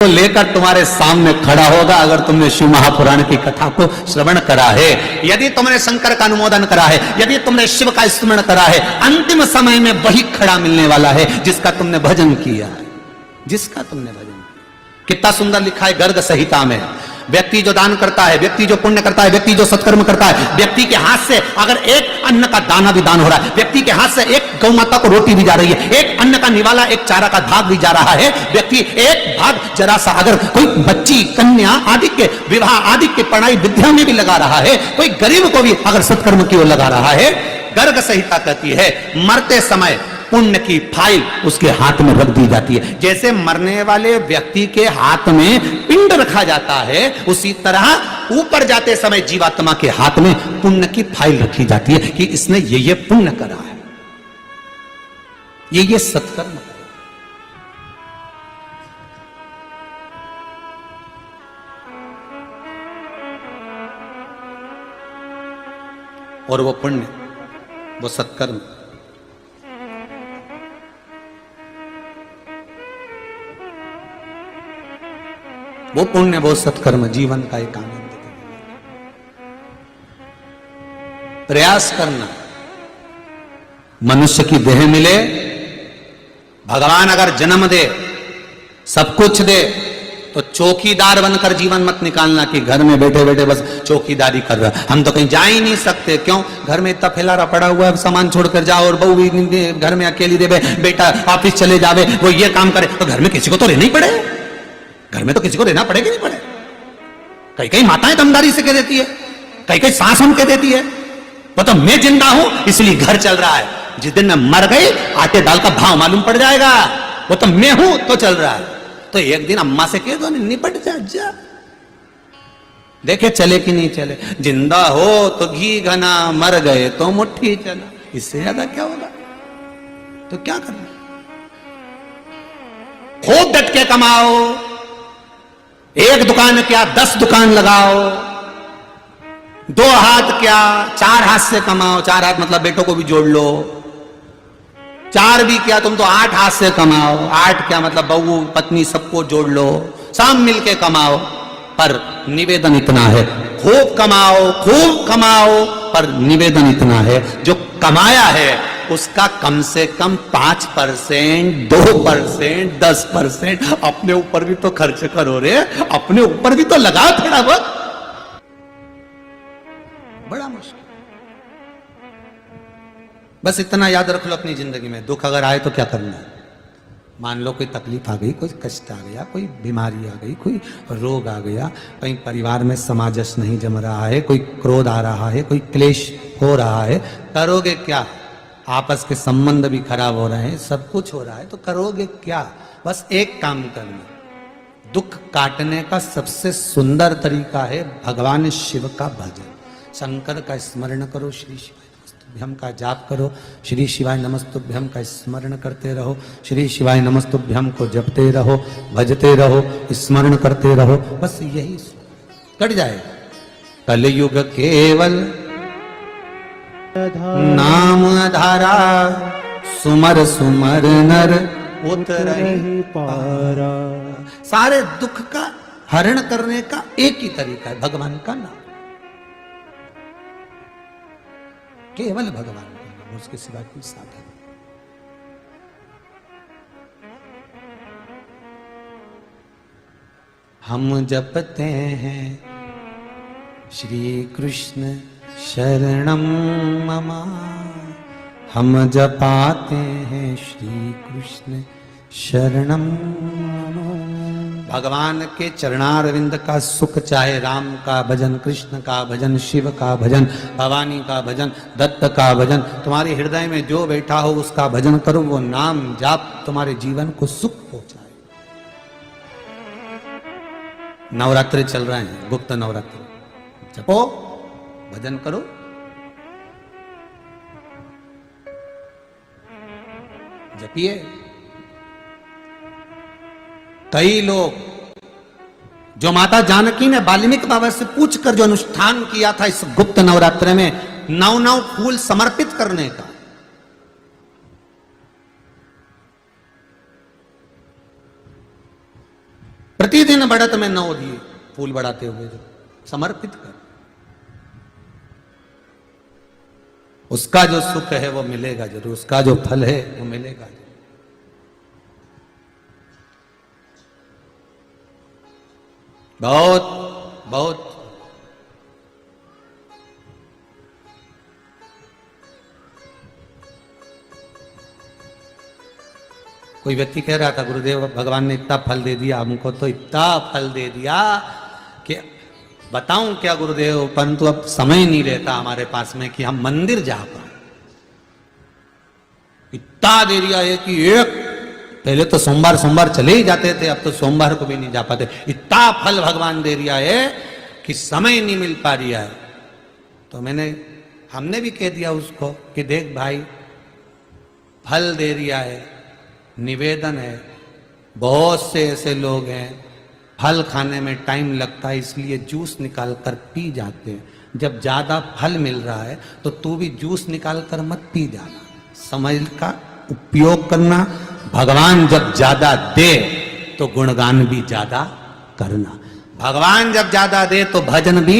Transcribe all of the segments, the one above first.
लेकर तुम्हारे सामने खड़ा होगा अगर तुमने शिव महापुराण की कथा को श्रवण करा है, यदि तुमने शंकर का अनुमोदन करा है, यदि तुमने शिव का स्मरण करा है, अंतिम समय में वही खड़ा मिलने वाला है जिसका तुमने भजन किया, जिसका तुमने भजन किया। कितना सुंदर लिखा है गर्ग संहिता में, व्यक्ति जो दान करता है, व्यक्ति जो पुण्य करता है, व्यक्ति जो सत्कर्म करता है, व्यक्ति के हाथ से अगर एक अन्न का दाना भी दान हो रहा है, व्यक्ति के हाथ से एक गौ माता को रोटी भी जा रही है, एक अन्न का निवाला, एक चारा का भाग भी जा रहा है, व्यक्ति एक भाग जरा सा अगर कोई बच्ची कन्या आदि के विवाह आदि के पढ़ाई विद्या में भी लगा रहा है, कोई गरीब को भी अगर सत्कर्म की ओर लगा रहा है, गर्ग संहिता कहती है मरते समय पुण्य की फाइल उसके हाथ में रख दी जाती है। जैसे मरने वाले व्यक्ति के हाथ में पिंड रखा जाता है, उसी तरह ऊपर जाते समय जीवात्मा के हाथ में पुण्य की फाइल रखी जाती है कि इसने ये पुण्य करा है, ये सत्कर्म करा। और वो पुण्य, वो सत्कर्म वो पुण्य, वो सत्कर्म जीवन का एक आनंद। प्रयास करना, मनुष्य की देह मिले, भगवान अगर जन्म दे, सब कुछ दे, तो चौकीदार बनकर जीवन मत निकालना कि घर में बैठे बैठे बस चौकीदारी कर रहा। हम तो कहीं जा ही नहीं सकते, क्यों? घर में इतना फैलारा पड़ा हुआ है, सामान छोड़कर जाओ, और बहू भी घर में अकेली देवे, बेटा ऑफिस चले जावे, वो ये काम करे, तो घर में किसी को तो रहना ही पड़े, घर में तो किसी को रहना पड़ेगा नहीं पड़े। कई कई माताएं दमदारी से कह देती है, कई कई सास हम कह देती है, वो तो मैं जिंदा हूं इसलिए घर चल रहा है, जिस दिन मैं मर गई आटे दाल का भाव मालूम पड़ जाएगा, वो तो मैं हूं तो चल रहा है। तो एक दिन अम्मा से कह दो निपट जा, देखे चले कि नहीं चले। जिंदा हो तो घी घना, मर गए तो मुट्ठी चला, इससे ज्यादा क्या होगा? तो क्या करना, खूब डट के कमाओ, एक दुकान क्या 10 दुकान लगाओ, 2 हाथ क्या 4 हाथ से कमाओ, 4 हाथ मतलब बेटों को भी जोड़ लो, 4 भी क्या तुम तो 8 हाथ से कमाओ, 8 क्या मतलब बहू पत्नी सबको जोड़ लो, सब मिलके कमाओ। पर निवेदन इतना है, खूब कमाओ, पर निवेदन इतना है, जो कमाया है उसका कम से कम 5%, 2%, 10% अपने ऊपर भी तो खर्च करो रे, अपने ऊपर भी तो लगाओ थोड़ा बहुत। बड़ा मुश्किल। बस इतना याद रख लो अपनी जिंदगी में, दुख अगर आए तो क्या करना है। मान लो कोई तकलीफ आ गई, कोई कष्ट आ गया, कोई बीमारी आ गई, कोई रोग आ गया, कहीं परिवार में सामंजस्य नहीं जम रहा है, कोई क्रोध आ रहा है, कोई क्लेश हो रहा है, करोगे क्या? आपस के संबंध भी खराब हो रहे हैं, सब कुछ हो रहा है, तो करोगे क्या? बस एक काम करना, दुख काटने का सबसे सुंदर तरीका है भगवान शिव का भजन, शंकर का स्मरण करो, श्री शिवाय नमस्तुभ्यम का जाप करो, श्री शिवाय नमस्तुभ्यम का स्मरण करते रहो, श्री शिवाय नमस्तुभ्यम को जपते रहो, भजते रहो, स्मरण करते रहो, बस यही कट जाएगा। कलयुग केवल नाम धारा, सुमर सुमर नर उतरहि पारा। सारे दुख का हरण करने का एक ही तरीका है, भगवान का नाम, केवल भगवान का नाम, उसके सिवा कोई साधन। हम जपते हैं श्री कृष्ण शरणम मम, हम जपाते हैं श्री कृष्ण शरणम मम। भगवान के चरणारविंद का सुख, चाहे राम का भजन, कृष्ण का भजन, शिव का भजन, भवानी का भजन, दत्त का भजन, तुम्हारे हृदय में जो बैठा हो उसका भजन करो, वो नाम जाप तुम्हारे जीवन को सुख पहुंचाए। नवरात्रि चल रहे हैं, गुप्त नवरात्रि, जपो, भजन करो, जपिए। कई लोग जो माता जानकी ने वाल्मीकि बाबा से पूछकर जो अनुष्ठान किया था इस गुप्त नवरात्र में, 9 फूल समर्पित करने का, प्रतिदिन बढ़त में 9 दिए फूल बढ़ाते हुए जो समर्पित कर, उसका जो सुख है वो मिलेगा जरूर, उसका जो फल है वो मिलेगा जरूर। बहुत बहुत कोई व्यक्ति कह रहा था गुरुदेव भगवान ने इतना फल दे दिया हमको, तो इतना फल दे दिया कि बताऊं क्या गुरुदेव, परंतु अब समय नहीं रहता हमारे पास में कि हम मंदिर जा पाए। इतना दे दिया है कि एक पहले तो सोमवार चले ही जाते थे, अब तो सोमवार को भी नहीं जा पाते। इतना फल भगवान दे दिया है कि समय नहीं मिल पा रहा है। तो हमने भी कह दिया उसको कि देख भाई, फल दे दिया है, निवेदन है, बहुत से ऐसे लोग हैं फल खाने में टाइम लगता है इसलिए जूस निकाल कर पी जाते हैं। जब ज्यादा फल मिल रहा है तो तू भी जूस निकाल कर मत पी जाना, समझ का उपयोग करना। भगवान जब ज्यादा दे तो गुणगान भी ज्यादा करना, भगवान जब ज्यादा दे तो भजन भी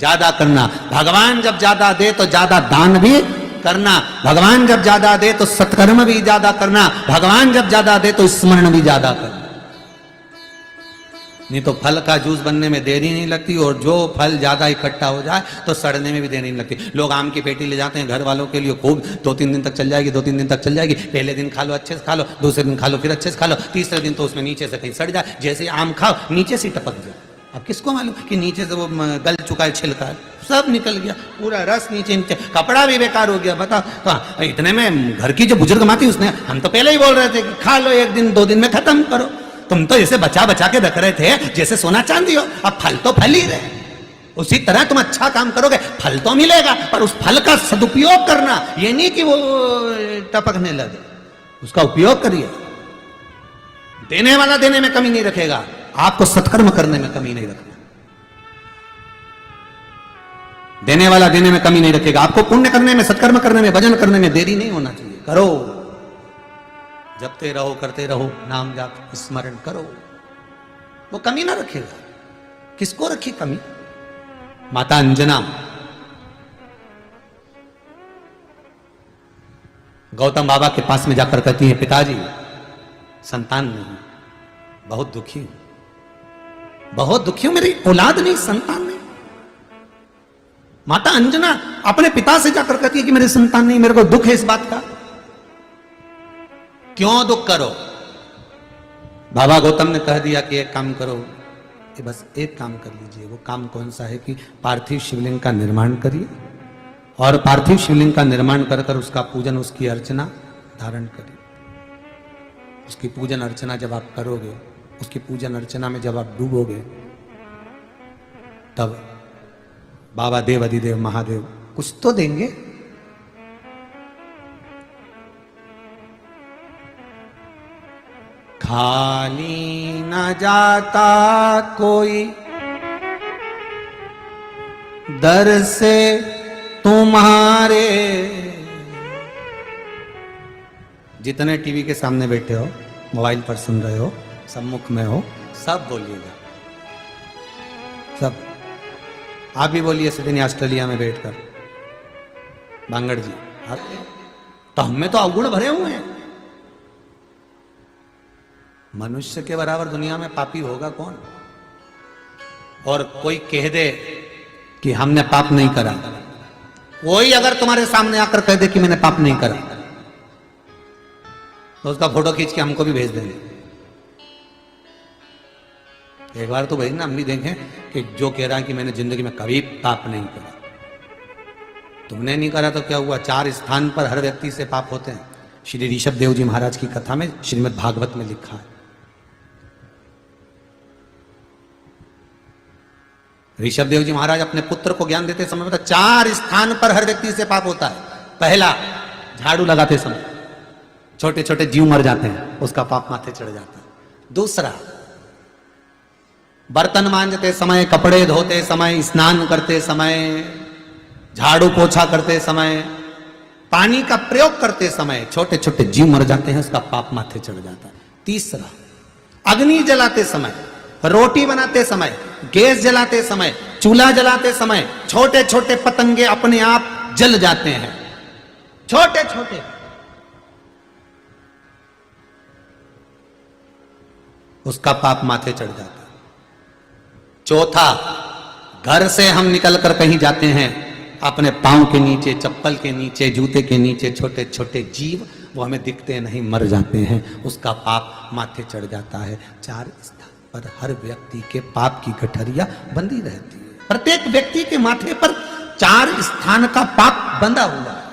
ज्यादा करना, भगवान जब ज्यादा दे तो ज्यादा दान भी करना, भगवान जब ज्यादा दे तो सत्कर्म भी ज्यादा करना, भगवान जब ज्यादा दे तो स्मरण भी ज्यादा करना। नहीं तो फल का जूस बनने में देरी नहीं लगती, और जो फल ज्यादा इकट्ठा हो जाए तो सड़ने में भी देरी नहीं लगती। लोग आम की पेटी ले जाते हैं घर वालों के लिए, खूब 2-3 दिन तक चल जाएगी, 2-3 दिन तक चल जाएगी। पहले दिन खा लो अच्छे से खा लो, दूसरे दिन खा लो फिर अच्छे से खा लो, तीसरे दिन तो उसमें नीचे से कहीं सड़ जाए। जैसे आम खाओ नीचे से टपक जाए। अब किसको मालूम कि नीचे से वो गल चुका है, छिलका है, सब निकल गया, पूरा रस नीचे नीचे, कपड़ा भी बेकार हो गया। बताओ तो इतने में घर की जो बुजुर्ग माँ थी उसने, हम तो पहले ही बोल रहे थे कि खा लो 1 दिन 2 दिन में खत्म करो। तुम तो ऐसे बचा बचा के रख रहे थे जैसे सोना चांदी हो। अब फल तो फल ही रहे, उसी तरह तुम अच्छा काम करोगे फल तो मिलेगा, पर उस फल का सदुपयोग करना, ये नहीं कि वो टपकने लगे। उसका उपयोग करिए। देने वाला देने में कमी नहीं रखेगा, आपको सत्कर्म करने में कमी नहीं रखना। देने वाला देने में कमी नहीं रखेगा, आपको पुण्य करने में, सत्कर्म करने में, भजन करने में देरी नहीं होना चाहिए। करो, जपते रहो, करते रहो, नाम जाप स्मरण करो, वो कमी ना रखेगा। किसको रखी कमी? माता अंजना गौतम बाबा के पास में जाकर कहती है, पिताजी संतान नहीं, बहुत दुखी हूं, बहुत दुखी हूं, मेरी औलाद नहीं, संतान नहीं। माता अंजना अपने पिता से जाकर कहती है कि मेरी संतान नहीं, मेरे को दुख है इस बात का। क्यों दुख करो? बाबा गौतम ने कह दिया कि एक काम करो, कि बस एक काम कर लीजिए। वो काम कौन सा है कि पार्थिव शिवलिंग का निर्माण करिए, और पार्थिव शिवलिंग का निर्माण कर कर उसका पूजन, उसकी अर्चना धारण करिए। उसकी पूजन अर्चना जब आप करोगे, उसकी पूजन अर्चना में जब आप डूबोगे, तब बाबा देव अधिदेव महादेव कुछ तो देंगे। खाली न जाता कोई दर से तुम्हारे। जितने टीवी के सामने बैठे हो, मोबाइल पर सुन रहे हो, सम्मुख में हो, सब बोलिएगा, सब। आप भी बोलिए सिडनी ऑस्ट्रेलिया में बैठकर, बांगड़ जी, तो हमें तो अवगुण भरे हुए हैं। मनुष्य के बराबर दुनिया में पापी होगा कौन? और कोई कह दे कि हमने पाप नहीं करा, कोई अगर तुम्हारे सामने आकर कह दे कि मैंने पाप नहीं करा, तो उसका फोटो खींच के हमको भी भेज देंगे। एक बार तो भेजना, हम भी देखें कि जो कह रहा है कि मैंने जिंदगी में कभी पाप नहीं करा। तुमने नहीं करा तो क्या हुआ? 4 स्थान पर हर व्यक्ति से पाप होते हैं। श्री ऋषभ देव जी महाराज की कथा में, श्रीमद् भागवत में लिखा है। ऋषभ देव जी महाराज अपने पुत्र को ज्ञान देते समय बता, 4 स्थान पर हर व्यक्ति से पाप होता है। पहला, झाड़ू लगाते समय छोटे छोटे जीव मर जाते हैं, उसका पाप माथे चढ़ जाता है। दूसरा, बर्तन मांजते समय, कपड़े धोते समय, स्नान करते समय, झाड़ू पोछा करते समय, पानी का प्रयोग करते समय छोटे छोटे जीव मर जाते हैं, उसका पाप माथे चढ़ जाता है। तीसरा, अग्नि जलाते समय, रोटी बनाते समय, गैस जलाते समय, चूल्हा जलाते समय छोटे छोटे पतंगे अपने आप जल जाते हैं, छोटे छोटे। उसका पाप माथे चढ़ जाता है। चौथा, घर से हम निकलकर कहीं जाते हैं, अपने पांव के नीचे, चप्पल के नीचे, जूते के नीचे छोटे छोटे जीव, वो हमें दिखते नहीं, मर जाते हैं, उसका पाप माथे चढ़ जाता है। 4 स्थान पर हर व्यक्ति के पाप की गठरिया बंधी रहती है। प्रत्येक व्यक्ति के माथे पर 4 स्थान का पाप बंधा हुआ है।